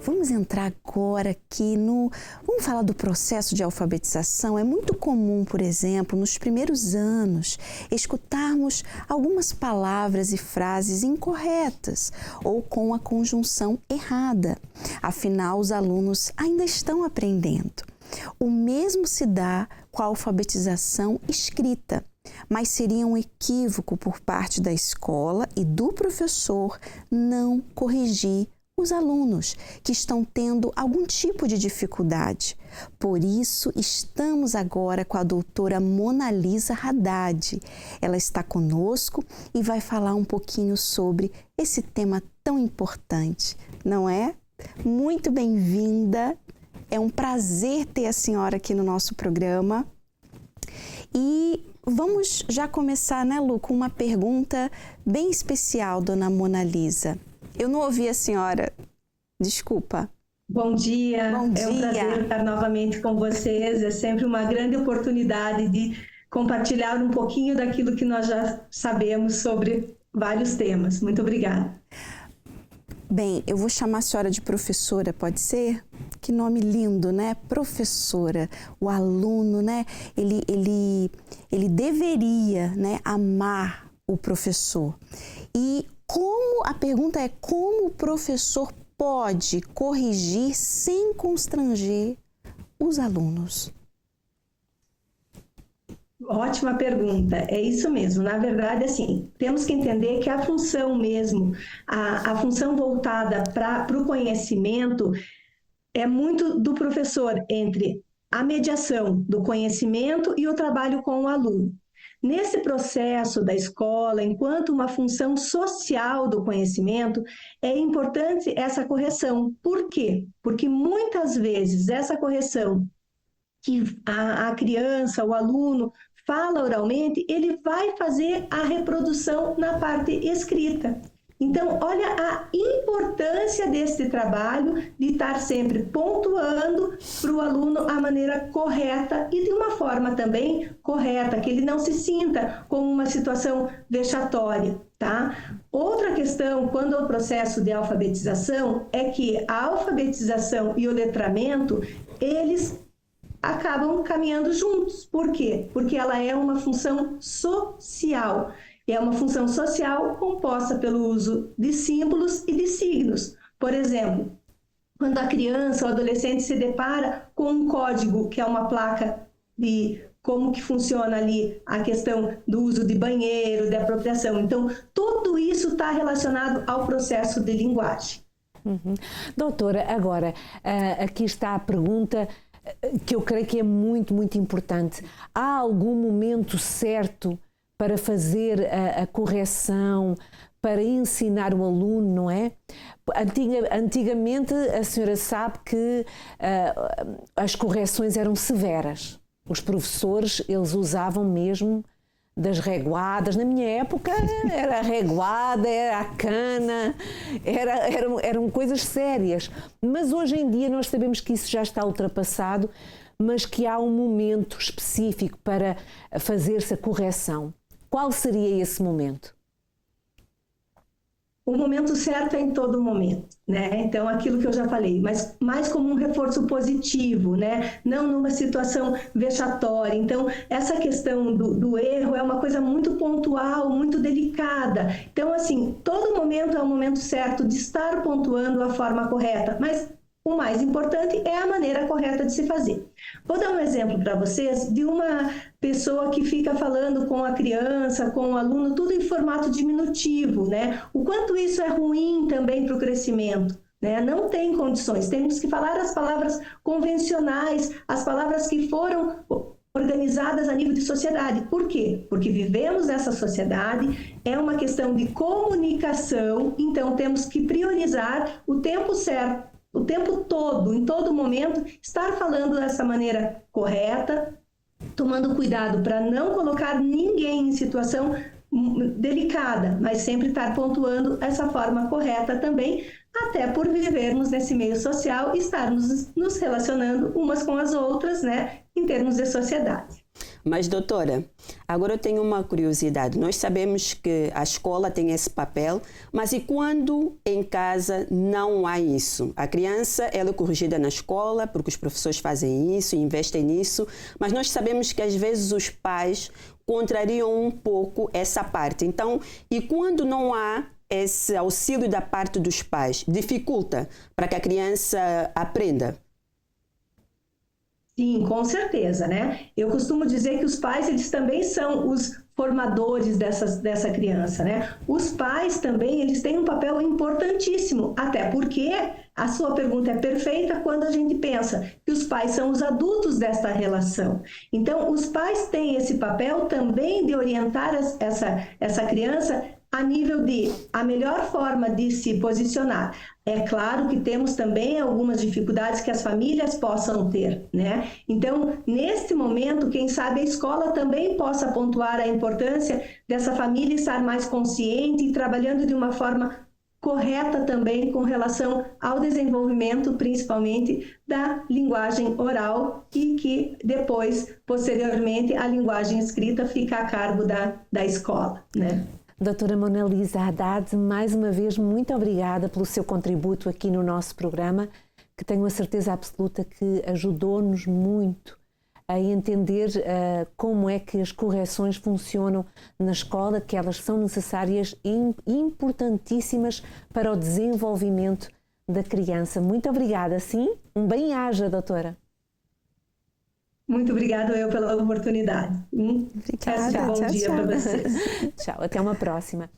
Vamos entrar agora aqui Vamos falar do processo de alfabetização. É muito comum, por exemplo, nos primeiros anos, escutarmos algumas palavras e frases incorretas ou com a conjunção errada. Afinal, os alunos ainda estão aprendendo. O mesmo se dá com a alfabetização escrita, mas seria um equívoco por parte da escola e do professor não corrigir os alunos que estão tendo algum tipo de dificuldade. Por isso, estamos agora com a doutora Monalisa Haddad. Ela está conosco e vai falar um pouquinho sobre esse tema tão importante, não é? Muito bem-vinda! É um prazer ter a senhora aqui no nosso programa. E vamos já começar, né, Lu, com uma pergunta bem especial, dona Monalisa. Eu não ouvi a senhora. Desculpa. Bom dia. Bom dia. É um prazer estar novamente com vocês. É sempre uma grande oportunidade de compartilhar um pouquinho daquilo que nós já sabemos sobre vários temas. Muito obrigada. Bem, eu vou chamar a senhora de professora, pode ser? Que nome lindo, né? Professora. O aluno, né? Ele deveria, né, amar o professor. E a pergunta é como o professor pode corrigir sem constranger os alunos? Ótima pergunta, é isso mesmo. Na verdade, assim, temos que entender que a função mesmo, a função voltada para o conhecimento é muito do professor entre a mediação do conhecimento e o trabalho com o aluno. Nesse processo da escola, enquanto uma função social do conhecimento, é importante essa correção. Por quê? Porque muitas vezes essa correção que a criança, o aluno, fala oralmente, ele vai fazer a reprodução na parte escrita. Então, olha a importância desse trabalho de estar sempre pontuando para o aluno a maneira correta e de uma forma também correta, que ele não se sinta como uma situação vexatória, tá? Outra questão, quando o processo de alfabetização, é que a alfabetização e o letramento, eles acabam caminhando juntos. Por quê? Porque ela é uma função social. É uma função social composta pelo uso de símbolos e de signos. Por exemplo, quando a criança ou adolescente se depara com um código, que é uma placa de como que funciona ali a questão do uso de banheiro, de apropriação. Então, tudo isso está relacionado ao processo de linguagem. Uhum. Doutora, agora, aqui está a pergunta que eu creio que é muito, muito importante. Há algum momento certo para fazer a correção, para ensinar o aluno, não é? Antigamente, a senhora sabe que as correções eram severas. Os professores, eles usavam mesmo das reguadas. Na minha época era a reguada, era a cana, eram coisas sérias. Mas hoje em dia nós sabemos que isso já está ultrapassado, mas que há um momento específico para fazer-se a correção. Qual seria esse momento? O momento certo é em todo momento, né? Então, aquilo que eu já falei, mas mais como um reforço positivo, né? Não numa situação vexatória. Então, essa questão do erro é uma coisa muito pontual, muito delicada. Então, assim, todo momento é o momento certo de estar pontuando a forma correta, mas o mais importante é a maneira correta de se fazer. Vou dar um exemplo para vocês de uma pessoa que fica falando com a criança, com o aluno, tudo em formato diminutivo, né? O quanto isso é ruim também para o crescimento, né? Não tem condições. Temos que falar as palavras convencionais, as palavras que foram organizadas a nível de sociedade. Por quê? Porque vivemos nessa sociedade, é uma questão de comunicação, então temos que priorizar o tempo certo, o tempo todo, em todo momento, estar falando dessa maneira correta, tomando cuidado para não colocar ninguém em situação delicada, mas sempre estar pontuando essa forma correta também, até por vivermos nesse meio social e estarmos nos relacionando umas com as outras, né, em termos de sociedade. Mas, doutora, agora eu tenho uma curiosidade. Nós sabemos que a escola tem esse papel, mas e quando em casa não há isso? A criança ela é corrigida na escola, porque os professores fazem isso, investem nisso, mas nós sabemos que às vezes os pais contrariam um pouco essa parte. Então, e quando não há esse auxílio da parte dos pais, dificulta para que a criança aprenda? Sim, com certeza, né? Eu costumo dizer que os pais, eles também são os formadores dessa criança, né? Os pais também, eles têm um papel importantíssimo, até porque a sua pergunta é perfeita quando a gente pensa que os pais são os adultos desta relação. Então, os pais têm esse papel também de orientar essa criança a nível de a melhor forma de se posicionar. É claro que temos também algumas dificuldades que as famílias possam ter, né? Então, neste momento, quem sabe a escola também possa pontuar a importância dessa família estar mais consciente e trabalhando de uma forma correta também com relação ao desenvolvimento, principalmente da linguagem oral e que depois, posteriormente, a linguagem escrita fica a cargo da escola, né? Doutora Mona Lisa Haddad, mais uma vez, muito obrigada pelo seu contributo aqui no nosso programa, que tenho a certeza absoluta que ajudou-nos muito a entender como é que as correções funcionam na escola, que elas são necessárias e importantíssimas para o desenvolvimento da criança. Muito obrigada, sim? Um bem-aja, doutora. Muito obrigada eu pela oportunidade. Obrigada. Bom dia para vocês. Tchau, até uma próxima.